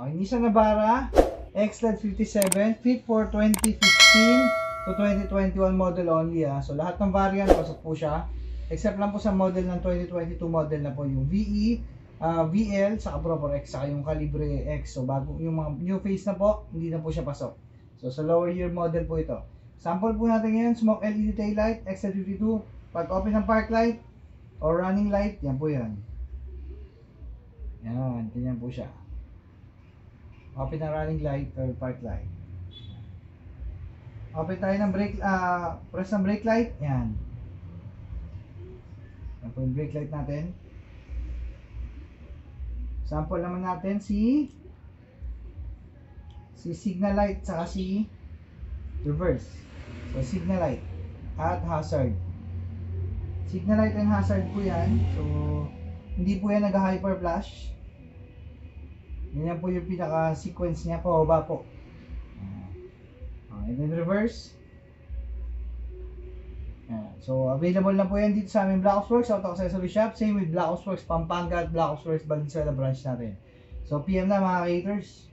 Nissan Navara XLED 57, fit for 2015 to 2021 model only. So lahat ng variant pasok po siya. Except lang po sa model ng 2022 model na po yung VE, VL, saka Proper X, saka yung Calibre X. So bago yung mga new face na po, hindi na po siya pasok. So sa lower year model po ito. Sample po natin ngayon, smoke LED tail light, XL52. Pag open ng park light or running light, yan po yan. Yan, ganyan po siya. Open ng running light or park light. Open tayo ng brake, press ng brake light, yan. Yan po yung brake light natin. Sample naman natin si signal light saka si reverse. So signal light at hazard. Signal light and hazard po yan. So hindi po yan nag-hyper flash. Yan po yung pinaka sequence niya, pababa po. And then reverse. So available na po yan dito sa aming Black Ops Works Auto Accessory Shop. Same with Black Ops Works Pampanga at Black Ops Works Valenzuela branch natin. So PM na mga haters.